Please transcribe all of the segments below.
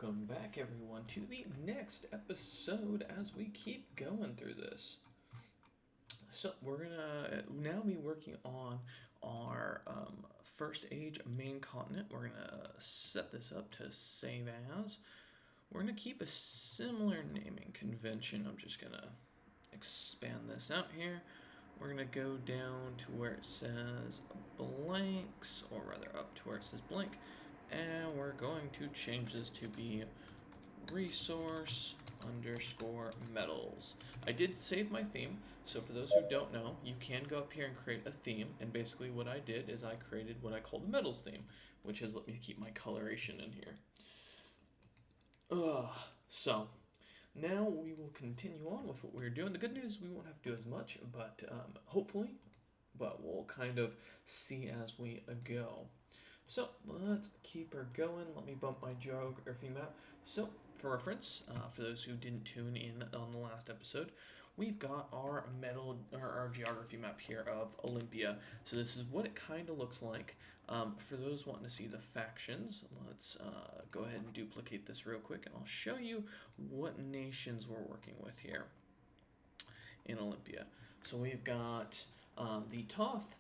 Welcome back, everyone, to the next episode as we keep going through this. So, we're gonna now be working on our First Age main continent. We're gonna set this up to save as. We're gonna keep a similar naming convention. I'm just gonna expand this out here. We're gonna go down to where it says blanks, or rather up to where it says blank, and we're going to change this to be resource underscore metals. I did save my theme, so for those who don't know, you can go up here and create a theme, and basically what I did is I created what I call the metals theme, which has let me keep my coloration in here. So now we will continue on with what we're doing. The good news, we won't have to do as much, but hopefully, but we'll kind of see as we go. So let's keep her going. Let me bump my geography map. So for reference, for those who didn't tune in on the last episode, we've got our our geography map here of Olympia. So this is what it kind of looks like. For those wanting to see the factions, let's go ahead and duplicate this real quick, and I'll show you what nations we're working with here in Olympia. So we've got the Toth,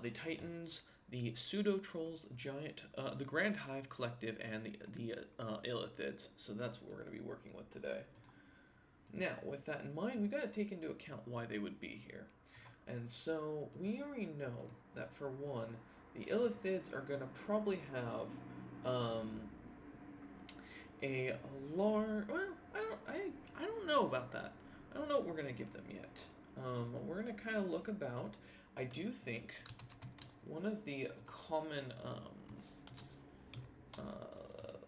the Titans, the Pseudo Trolls, Giant, the Grand Hive Collective, and the Illithids. So that's what we're going to be working with today. Now, with that in mind, we got to take into account why they would be here. And so we already know that for one, the Illithids are going to probably have a large. Well, I don't know about that. I don't know what we're going to give them yet. We're going to kind of look about. I do think one of the common,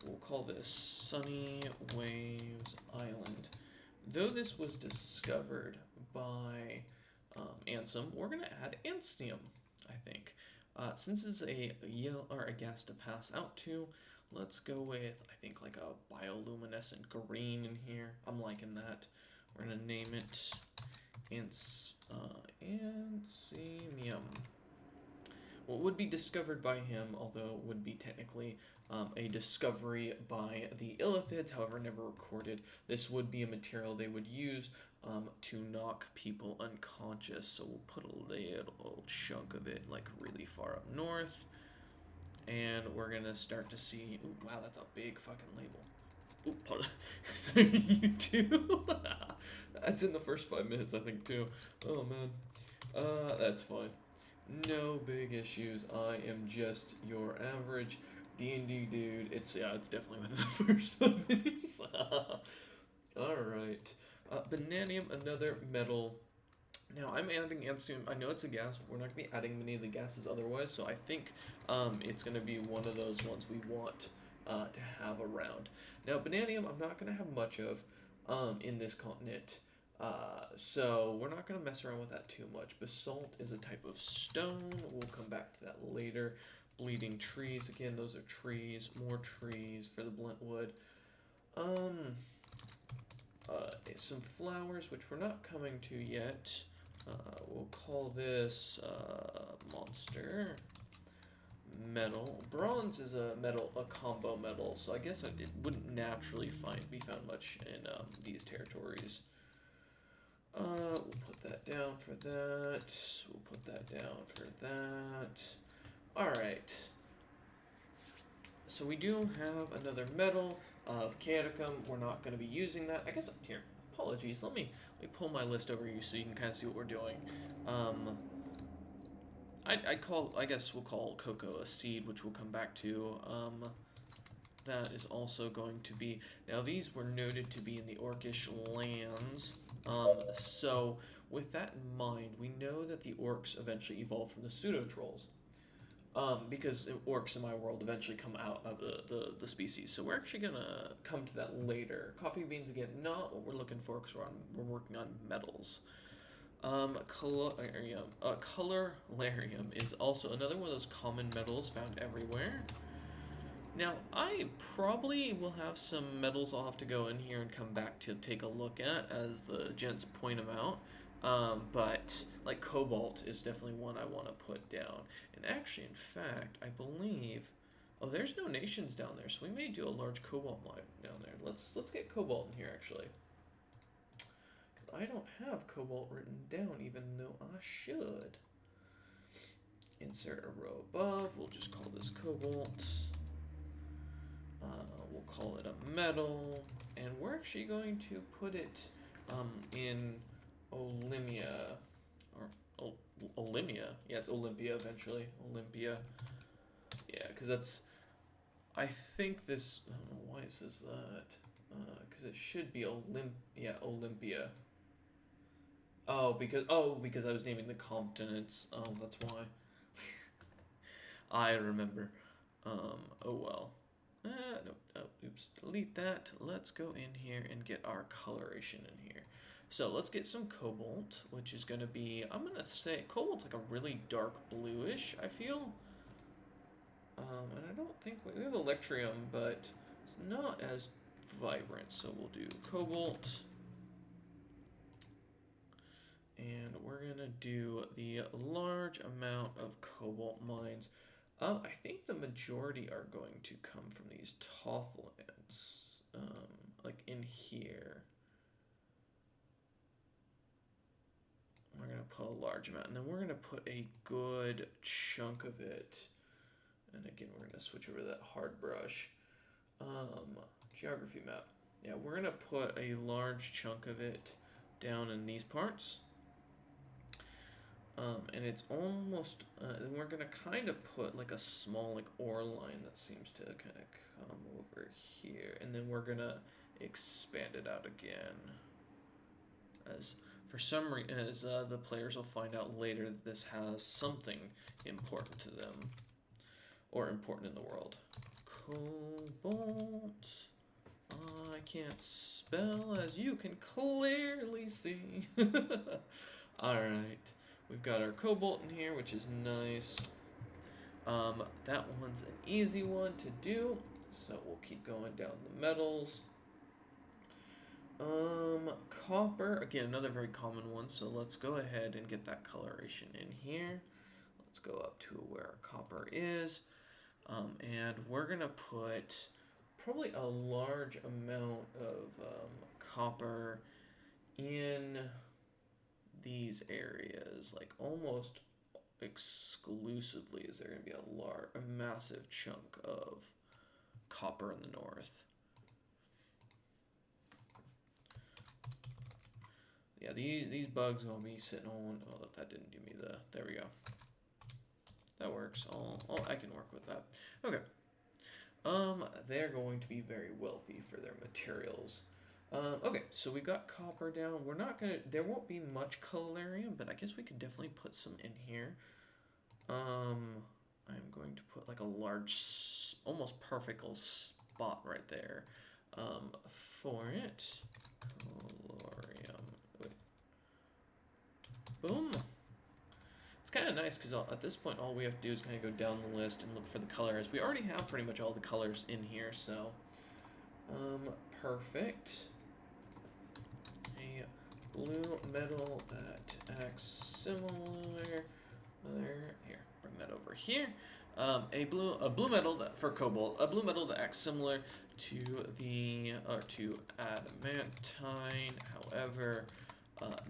we'll call this Sunny Waves Island. Though this was discovered by Ansem, we're going to add Anstium, I think. Since it's a yellow or a gas to pass out to, let's go with, I think, like a bioluminescent green in here. I'm liking that. We're going to name it Ansimium. What would be discovered by him, although it would be technically a discovery by the Illithids, however never recorded. This would be a material they would use to knock people unconscious. So we'll put a little chunk of it like really far up north. And we're going to start to see, ooh, wow, that's a big fucking label. Ooh, so you too? That's in the first 5 minutes, I think, too. Oh, man. That's fine. No big issues. I am just your average D&D dude. It's definitely within the first 5 minutes. Alright. Bananium, another metal. Now, I'm adding Anstium. I know it's a gas, but we're not going to be adding many of the gases otherwise, so I think it's going to be one of those ones we want to have around. Now, Bananium, I'm not going to have much of in this continent. So we're not going to mess around with that too much. Basalt is a type of stone. We'll come back to that later. Bleeding trees. Again, those are trees. More trees for the Blentwood. Some flowers, which we're not coming to yet. We'll call this monster. Metal. Bronze is a metal, a combo metal. So I guess it wouldn't naturally be found much in these territories. We'll put that down for that. We'll put that down for that. Alright. So we do have another metal of Caticum. We're not going to be using that. I guess, here, apologies. Let me pull my list over here so you can kind of see what we're doing. I guess we'll call cocoa a seed, which we'll come back to. That is also going to be, now these were noted to be in the Orcish lands, so with that in mind, we know that the orcs eventually evolved from the pseudo-trolls, because orcs in my world eventually come out of the species, so we're actually going to come to that later. Coffee beans, again, not what we're looking for, because we're working on metals. Colorlarium is also another one of those common metals found everywhere. Now, I probably will have some metals I'll have to go in here and come back to take a look at as the gents point them out. But, like, cobalt is definitely one I want to put down. And actually, in fact, I believe Oh, there's no nations down there, so we may do a large cobalt mine down there. Let's get cobalt in here actually. Because I don't have cobalt written down, even though I should. Insert a row above. We'll just call this cobalt. We'll call it a metal, and we're actually going to put it in Olympia, or Olympia. Yeah, it's Olympia eventually. Olympia. Yeah, because that's. I think this. I don't know why it says that. Because it should be Olympia. Oh, because I was naming the continents. Oh, that's why. I remember. Oh well. Nope. Oh, oops. Delete that. Let's go in here and get our coloration in here. So let's get some cobalt, which is going to be, I'm going to say, cobalt's like a really dark bluish, I feel. And I don't think, we have electrium, but it's not as vibrant. So we'll do cobalt. And we're going to do the large amount of cobalt mines. I think the majority are going to come from these Tothlands, like in here. We're going to put a large amount, and then we're going to put a good chunk of it. And again, we're going to switch over to that hard brush. Geography map. Yeah, we're going to put a large chunk of it down in these parts. And it's almost, we're going to kind of put like a small like ore line that seems to kind of come over here. And then we're going to expand it out again. As for some reason, as the players will find out later that this has something important to them. Or important in the world. Cobalt. I can't spell as you can clearly see. Alright. We've got our cobalt in here, which is nice. That one's an easy one to do. So we'll keep going down the metals. Copper. Again, another very common one. So let's go ahead and get that coloration in here. Let's go up to where our copper is. And we're going to put probably a large amount of copper in these areas, like almost exclusively is there going to be a massive chunk of copper in the north. Yeah, these bugs will be sitting on. Oh, that didn't do me the. There we go. That works. I can work with that. Okay. They're going to be very wealthy for their materials. Okay, so we got copper down. We're not gonna. There won't be much calorium, but I guess we could definitely put some in here. I'm going to put like a large, almost perfect little spot right there. For it, calorium. Wait. Boom. It's kind of nice because at this point all we have to do is kind of go down the list and look for the colors. We already have pretty much all the colors in here, so perfect. A blue metal that acts similar. Here, bring that over here. A blue metal for cobalt. A blue metal that acts similar to to adamantine. However,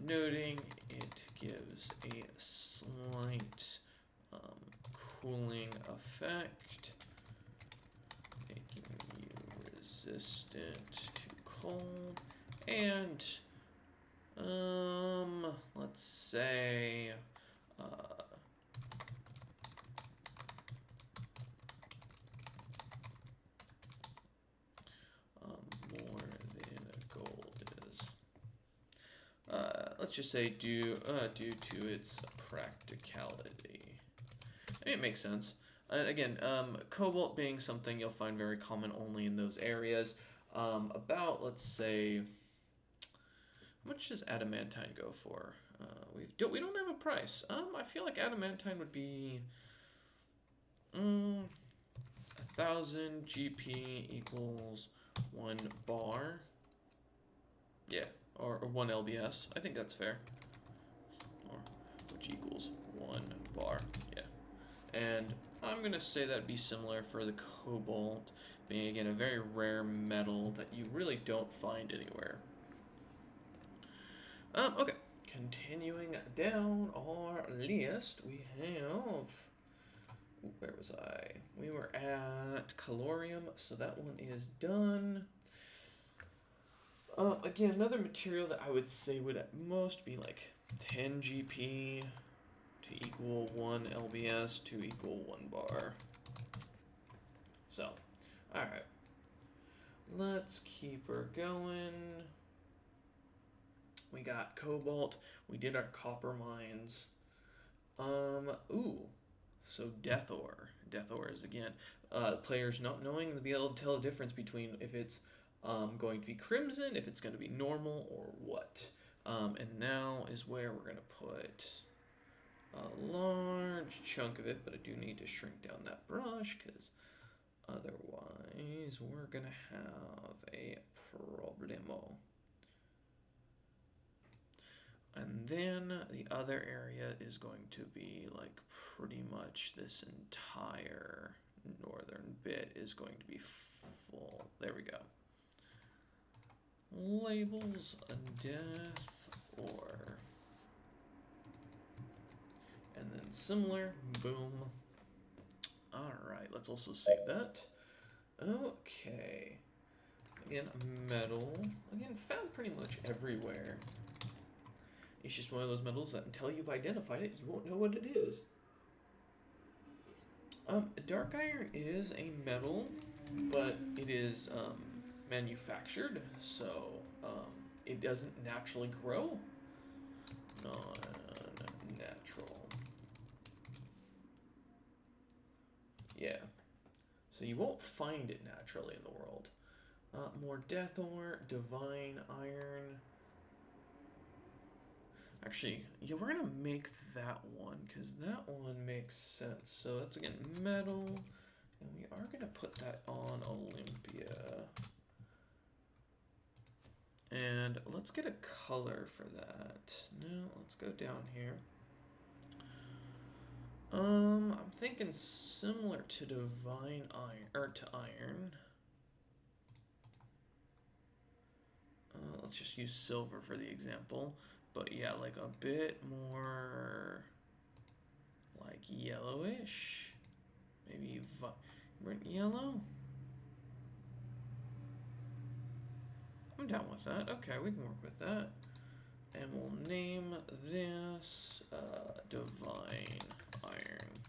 noting it gives a slight cooling effect, making you resistant to cold, and let's say more than gold is. Let's just say due to its practicality. It makes sense. And again, cobalt being something you'll find very common only in those areas. Let's say, how much does adamantine go for? We don't have a price. I feel like adamantine would be 1,000 GP equals 1 bar. Yeah, or 1 LBS. I think that's fair. Or which equals 1 bar. Yeah, and I'm going to say that'd be similar for the cobalt, being again a very rare metal that you really don't find anywhere. Okay, continuing down our list, we have. Where was I? We were at Calorium, so that one is done. Again, another material that I would say would at most be like 10 GP to equal 1 LBS to equal 1 bar. So, alright. Let's keep her going. We got cobalt. We did our copper mines. Ooh. So Death Ore. Death Ore is, again, players not knowing to be able to tell the difference between if it's going to be Crimson, if it's going to be normal, or what. And now is where we're going to put a large chunk of it, but I do need to shrink down that brush, because otherwise we're going to have a problemo. And then the other area is going to be like pretty much this entire northern bit is going to be full. There we go. Labels Death Ore. And then similar, boom. Alright, let's also save that. Okay. Again, metal. Again, found pretty much everywhere. It's just one of those metals that until you've identified it, you won't know what it is. Dark iron is a metal, but it is manufactured, so it doesn't naturally grow. Non-natural. Yeah. So you won't find it naturally in the world. More Death Ore, Divine Iron. Actually, yeah, we're gonna make that one because that one makes sense. So that's again metal, and we are gonna put that on Olympia. And let's get a color for that. No, let's go down here. I'm thinking similar to Divine Iron or to Iron. Let's just use silver for the example. But yeah, like a bit more like yellowish. Maybe vibrant yellow. I'm down with that. Okay, we can work with that. And we'll name this Divine Iron.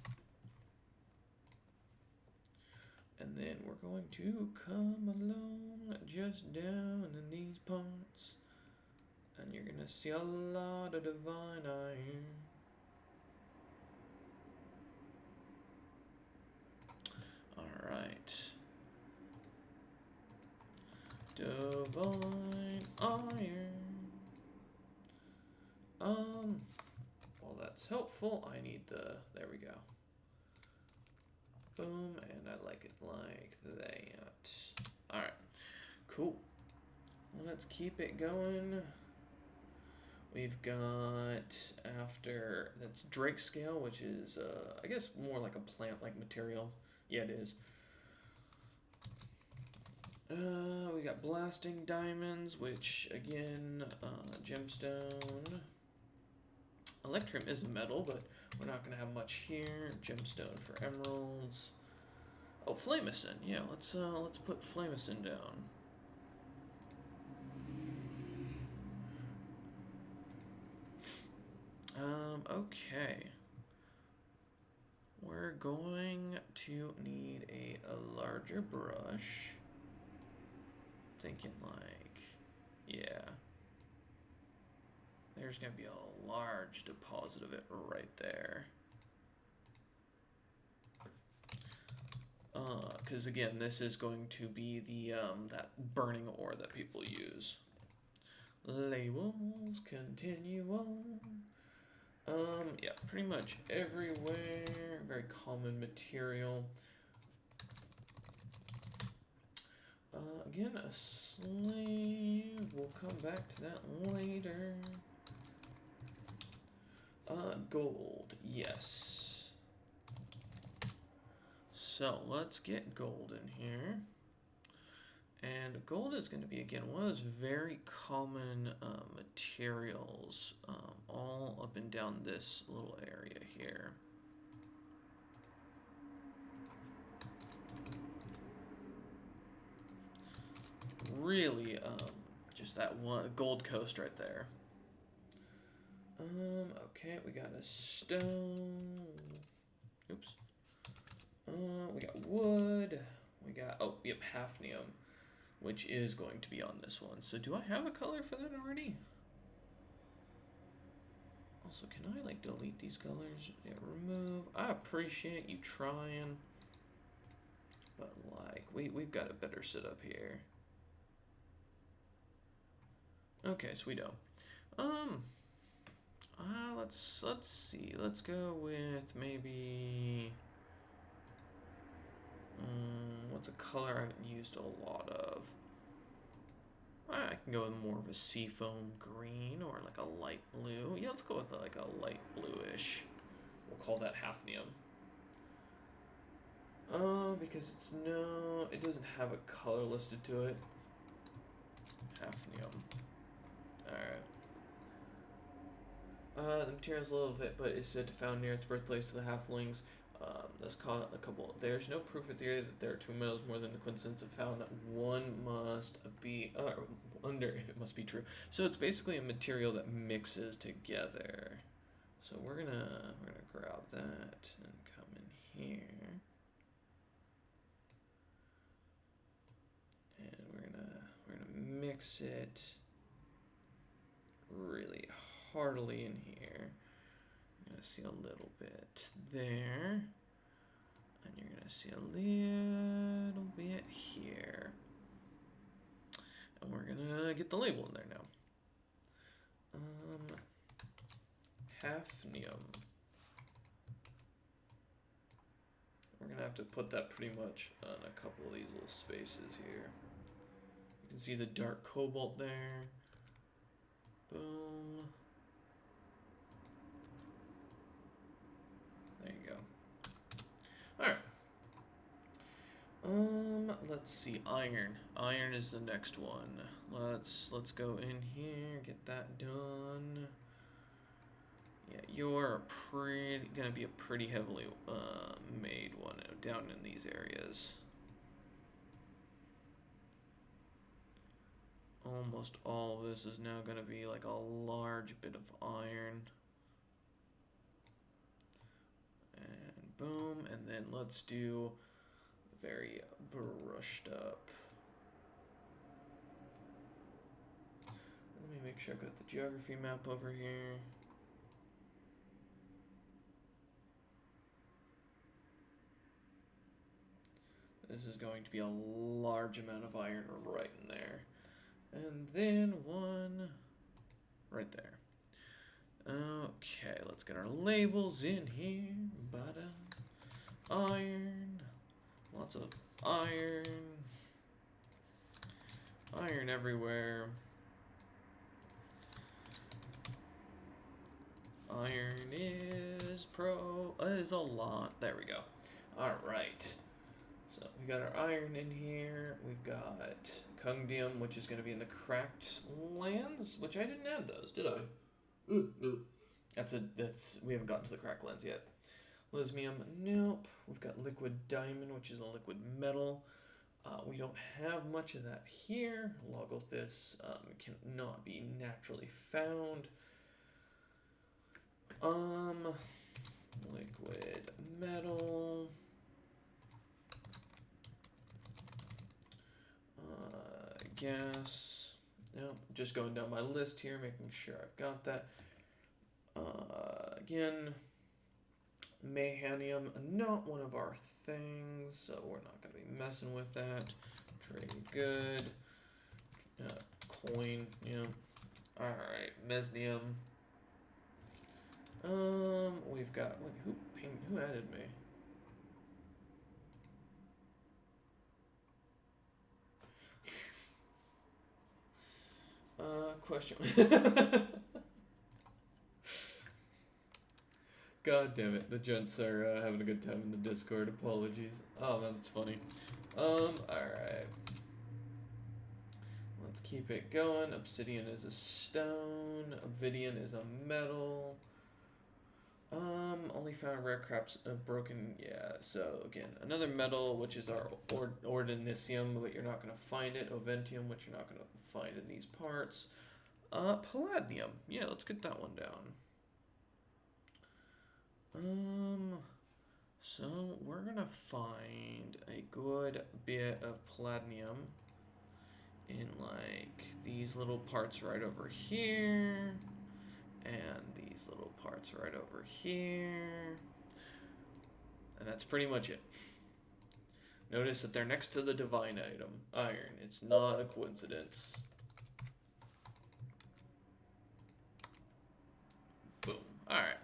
And then we're going to come along just down in these parts. And you're gonna see a lot of Divine Iron. Alright. Divine Iron. Well, that's helpful. I need the, there we go. Boom, and I like it like that. Alright, cool. Let's keep it going. We've got, after, that's Drake Scale, which is, I guess, more like a plant-like material. Yeah, it is. We got Blasting Diamonds, which, again, gemstone. Electrum is a metal, but we're not going to have much here. Gemstone for emeralds. Oh, Flamison. Yeah, let's put Flamison down. Okay. We're going to need a larger brush. Thinking like, yeah. There's gonna be a large deposit of it right there. Because again, this is going to be the that burning ore that people use. Labels, continue on. Yeah, pretty much everywhere. Very common material. Again, a slave. We'll come back to that later. Gold, yes. so let's get gold in here. And gold is going to be, again, one of those very common materials all up and down this little area here. Really, just that one Gold Coast right there. Okay, we got a stone. Oops. We got wood. We got, oh, yep, hafnium, which is going to be on this one. So do I have a color for that already? Also, can I, like, delete these colors? Yeah, remove. I appreciate you trying. But, like, we've got a better setup here. Okay, so we don't. Let's see. Let's go with maybe. What's a color I haven't used a lot of? I can go with more of a seafoam green or like a light blue. Yeah, let's go with like a light bluish. We'll call that hafnium. Because it doesn't have a color listed to it. Hafnium. Alright. The material's a little bit, but it's said to found near its birthplace of the halflings. Let's call it a couple. There's no proof of theory that there are two metals more than the coincidence of found that one must be under if it must be true. So it's basically a material that mixes together. So we're gonna grab that and come in here, and we're gonna mix it really heartily in here. You're gonna see a little bit there. And you're going to see a little bit here. And we're going to get the label in there now. Hafnium. We're going to have to put that pretty much on a couple of these little spaces here. You can see the dark cobalt there. Boom. There you go. Alright. Let's see, iron. Iron is the next one. Let's go in here, get that done. Yeah, you're gonna be a pretty heavily made one down in these areas. Almost all of this is now gonna be like a large bit of iron. And boom, and then let's do very brushed up. Let me make sure I've got the geography map over here. This is going to be a large amount of iron right in there. And then one right there. Okay, let's get our labels in here. Iron. Lots of iron. Iron everywhere. Iron is a lot. There we go. Alright. So we got our iron in here. We've got Cundium, which is going to be in the cracked lands, which I didn't add those, did I? We haven't gotten to the cracked lands yet. Lismium, nope. We've got liquid diamond, which is a liquid metal. We don't have much of that here. Logothis cannot be naturally found. Liquid metal. Gas. Nope. Just going down my list here, making sure I've got that. Again, Mayhanium, not one of our things, so we're not going to be messing with that. Trade good. Coin, yeah. Alright, Mesnium. We've got, who added me? Question. God damn it. The gents are having a good time in the Discord. Apologies. Oh, that's funny. Alright. Let's keep it going. Obsidian is a stone. Obsidian is a metal. Only found rare crops broken. Yeah, so again, another metal, which is our ordinicium, but you're not going to find it. Oventium, which you're not going to find in these parts. Palladium. Yeah, let's get that one down. So we're going to find a good bit of palladium in like these little parts right over here. And these little parts right over here. And that's pretty much it. Notice that they're next to the divine item, iron. It's not a coincidence. Boom. Alright.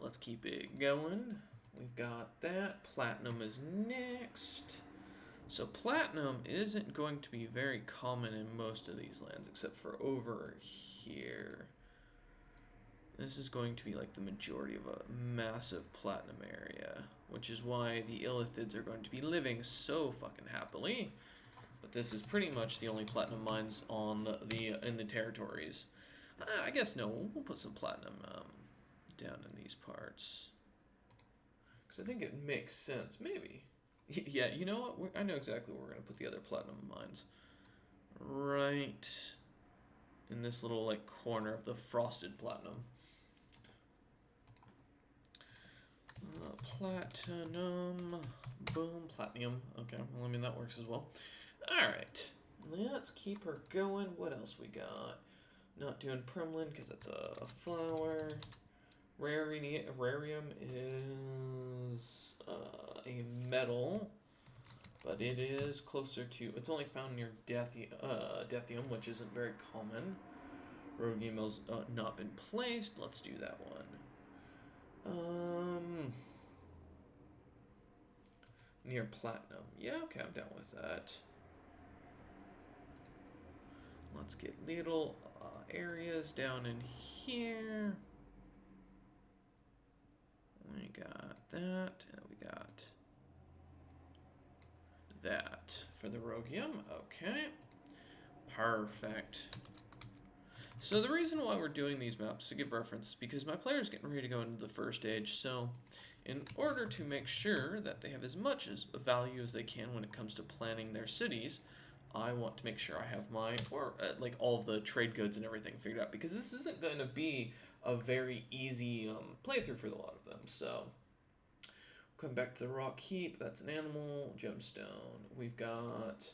Let's keep it going. We've got that. Platinum is next. So platinum isn't going to be very common in most of these lands, except for over here. This is going to be like the majority of a massive platinum area, which is why the Illithids are going to be living so fucking happily. But this is pretty much the only platinum mines on in the territories. I guess no, we'll put some platinum down in these parts. Because I think it makes sense, maybe. Yeah, you know what? I know exactly where we're going to put the other platinum mines. Right in this little like corner of the frosted platinum. Platinum, boom, platinum. Okay, well, I mean, that works as well. Alright, let's keep her going. What else we got? Not doing Primlin because that's a flower. Rarium is a metal, but it is closer to, it's only found near Deathium, which isn't very common. Rhodium has not been placed. Let's do that one. Near platinum. Yeah, okay, I'm down with that. Let's get little areas down in here. We got that, and we got that for the Rhodium. Okay, perfect. So the reason why we're doing these maps, to give reference, is because my player's getting ready to go into the first stage, so in order to make sure that they have as much value as they can when it comes to planning their cities, I want to make sure I have my, like all of the trade goods and everything figured out, because this isn't going to be a very easy playthrough for a lot of them. So, come back to the rock heap, that's an animal, gemstone. We've got,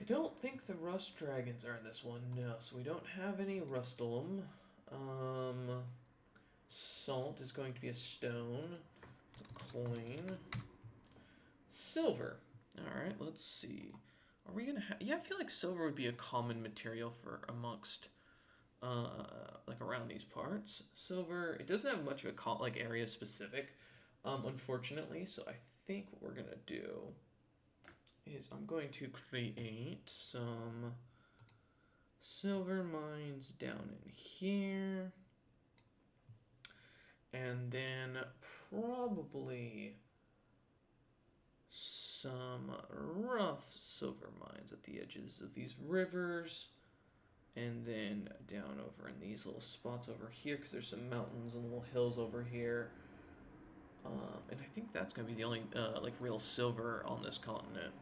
I don't think the rust dragons are in this one, no, so we don't have any rustulum. Salt is going to be a stone, it's a coin. Silver, alright, let's see. Are we gonna have, yeah, I feel like silver would be a common material for amongst, like around these parts. Silver, it doesn't have much of a, like, area specific, unfortunately, so I think what we're gonna do is I'm going to create some silver mines down in here, and then probably some rough silver mines at the edges of these rivers, and then down over in these little spots over here, because there's some mountains and little hills over here. And I think that's going to be the only like real silver on this continent.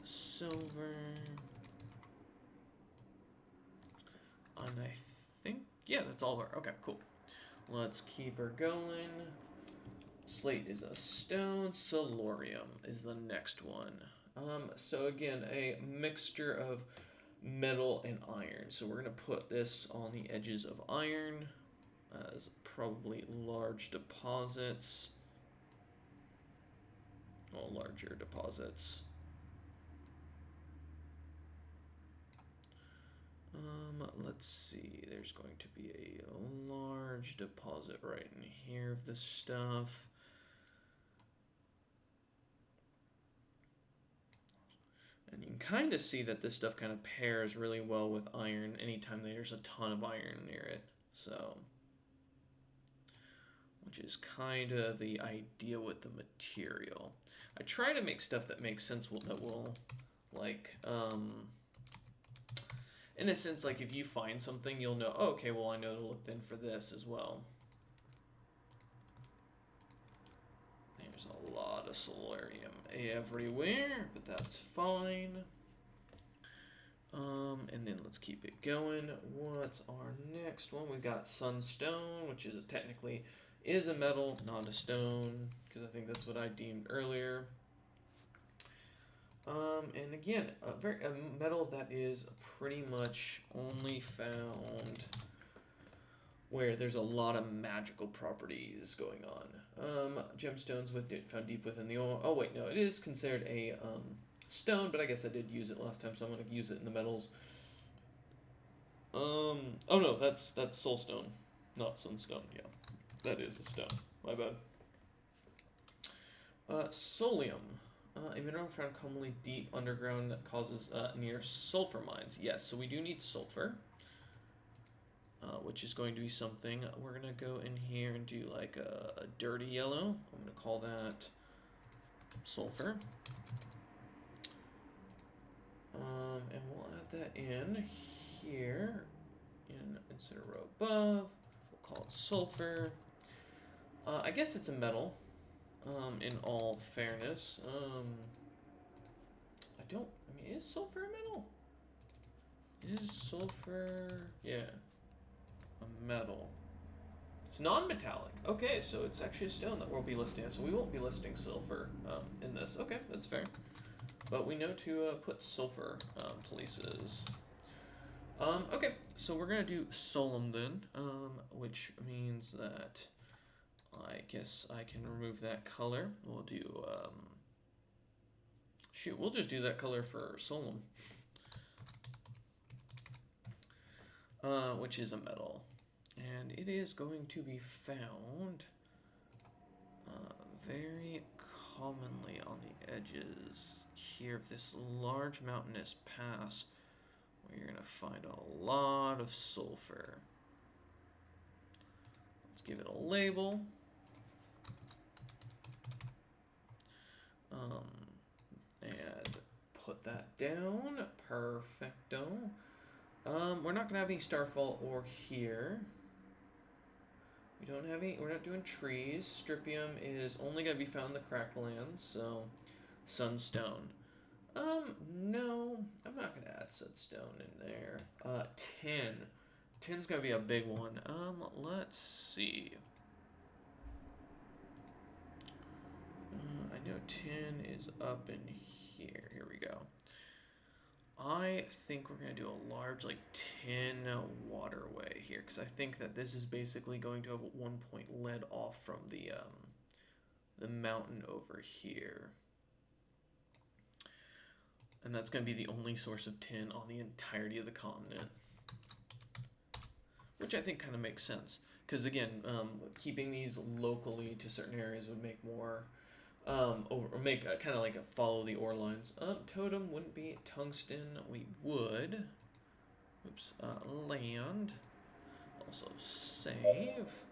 Silver. And I think, yeah, that's all of our, okay, cool. Let's keep her going. Slate is a stone. Silurium is the next one. So again, a mixture of metal and iron. So we're going to put this on the edges of iron as probably large deposits. Well, larger deposits. Let's see, there's going to be a large deposit right in here of this stuff. And you can kind of see that this stuff kind of pairs really well with iron anytime there's a ton of iron near it. So, which is kind of the idea with the material. I try to make stuff that makes sense, that will, like, in a sense, like if you find something, you'll know, oh, okay, well, I know to look then for this as well. There's a lot of solarium everywhere, but that's fine. And then let's keep it going. What's our next one? We got sunstone, which is technically is a metal, not a stone, because I think that's what I deemed earlier. And again, a metal that is pretty much only found where there's a lot of magical properties going on. Gemstones found deep within the ore. Oh wait, no, it is considered a stone, but I guess I did use it last time, so I'm gonna use it in the metals. Oh no, that's soulstone, not sunstone. Yeah, that is a stone. My bad. Solium. A mineral found commonly deep underground that causes near sulfur mines. Yes, so we do need sulfur, which is going to be something. We're going to go in here and do like a dirty yellow. I'm going to call that sulfur. And we'll add that in here instead of row above. We'll call it sulfur. I guess it's a metal. In all fairness, is sulfur a metal? Is sulfur, yeah, a metal? It's non-metallic. Okay, so it's actually a stone that we'll be listing. So we won't be listing sulfur in this. Okay, that's fair. But we know to put sulfur places. Okay, so we're gonna do solum then, which means that I guess I can remove that color. We'll do, shoot, we'll just do that color for solum. Which is a metal. And it is going to be found very commonly on the edges here of this large mountainous pass, where you're going to find a lot of sulfur. Let's give it a label. And put that down. Perfecto. We're not gonna have any starfall ore here. We don't have any. We're not doing trees. Stripium is only gonna be found in the cracklands. So, sunstone. No, I'm not gonna add sunstone in there. Tin. Tin's gonna be a big one. Let's see. I know tin is up in here. Here we go. I think we're going to do a large, like, tin waterway here, because I think that this is basically going to have at one point led off from the mountain over here. And that's going to be the only source of tin on the entirety of the continent. Which I think kind of makes sense, because, again, keeping these locally to certain areas would make more... or make kind of like a follow the ore lines. Totem wouldn't be tungsten. We would. Oops. Land. Also save.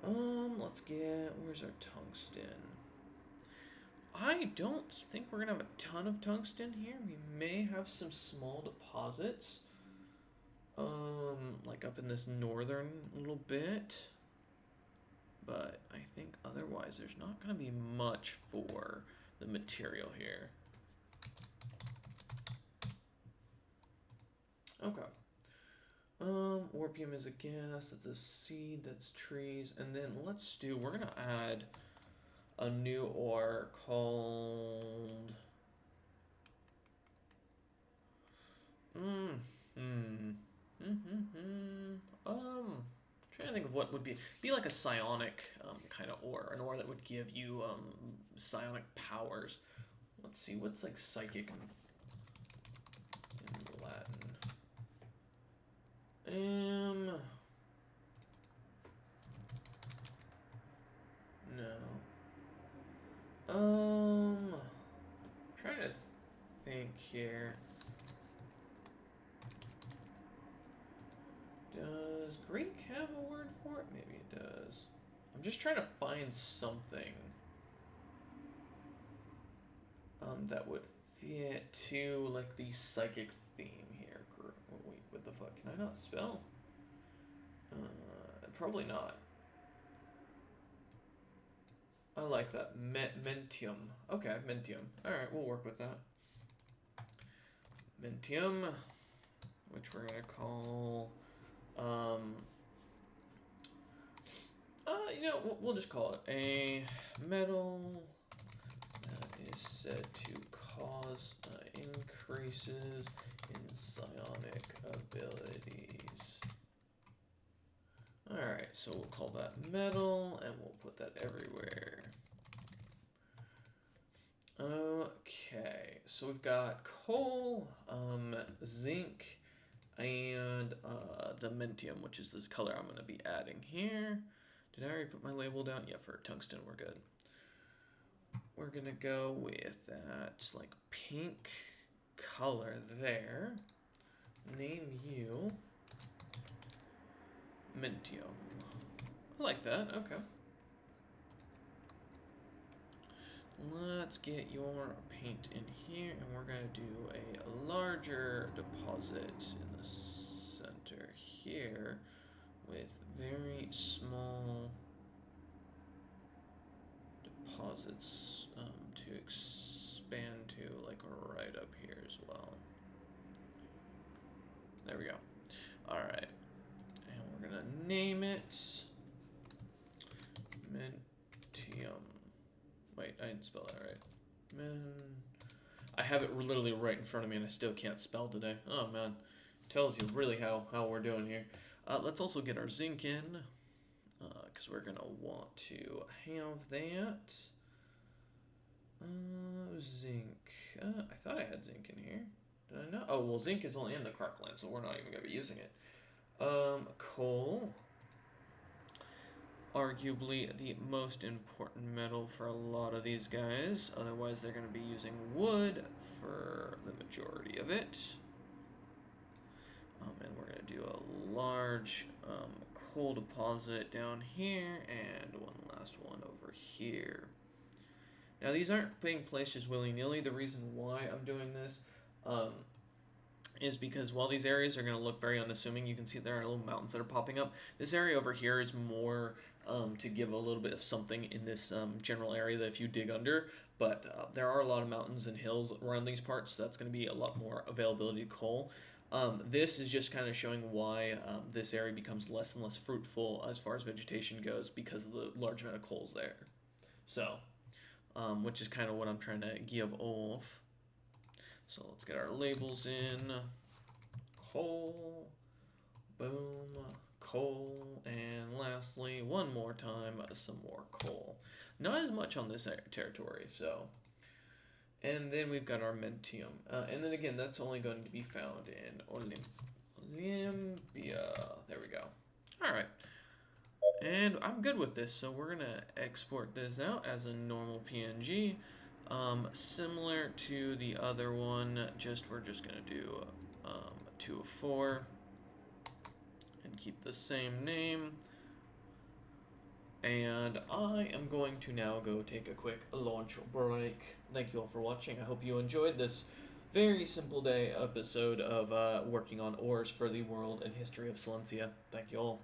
Let's get. Where's our tungsten? I don't think we're gonna have a ton of tungsten here. We may have some small deposits. Like up in this northern little bit. But I think otherwise there's not going to be much for the material here. Okay. Orpium is a gas, that's a seed, that's trees. And then we're going to add a new ore called... Trying to think of what would be like a psionic kind of ore, an ore that would give you psionic powers. Let's see, what's like psychic in Latin? No. Trying to think here. Does Greek have a word for it? Maybe it does. I'm just trying to find something that would fit to like the psychic theme here. Wait, what the fuck? Can I not spell? Probably not. I like that. Mentium. Okay, Mentium. Alright, we'll work with that. Mentium, which we're gonna call, you know, we'll just call it a metal that is said to cause increases in psionic abilities. Alright, so we'll call that metal, and we'll put that everywhere. Okay, so we've got coal, zinc, and the mentium, which is the color I'm going to be adding here. Did I already put my label down? Yeah, for tungsten, we're good. We're going to go with that, like, pink color there. Name you Mentium. I like that, okay. Let's get your paint in here, and we're going to do a larger deposit in the center here with very small deposits to expand to like right up here as well. There we go. Alright. And we're going to name it Mentium. Wait, I didn't spell that right. I have it literally right in front of me and I still can't spell today. Oh man. Tells you really how we're doing here. Let's also get our zinc in. Because we're going to want to have that. Zinc. I thought I had zinc in here. Did I not? Oh, well, zinc is only in the Crocklin, so we're not even going to be using it. Coal. Arguably the most important metal for a lot of these guys. Otherwise, they're going to be using wood for the majority of it. And we're going to do a large coal deposit down here and one last one over here. Now, these aren't being placed just willy-nilly. The reason why I'm doing this is because while these areas are going to look very unassuming, you can see there are little mountains that are popping up. This area over here is more to give a little bit of something in this general area that if you dig under, but there are a lot of mountains and hills around these parts, so that's going to be a lot more availability of coal. This is just kind of showing why this area becomes less and less fruitful as far as vegetation goes because of the large amount of coals there. So, which is kind of what I'm trying to give off. So let's get our labels in. Coal, boom, coal, and lastly, one more time, some more coal. Not as much on this territory, so. And then we've got our Mentium. And then again, that's only going to be found in Olympia. There we go. All right. And I'm good with this, so we're going to export this out as a normal PNG. Similar to the other one, we're just going to do 2 of 4 and keep the same name. And I am going to now go take a quick lunch break. Thank you all for watching. I hope you enjoyed this very simple day episode of working on ores for the world and history of Silencia. Thank you all.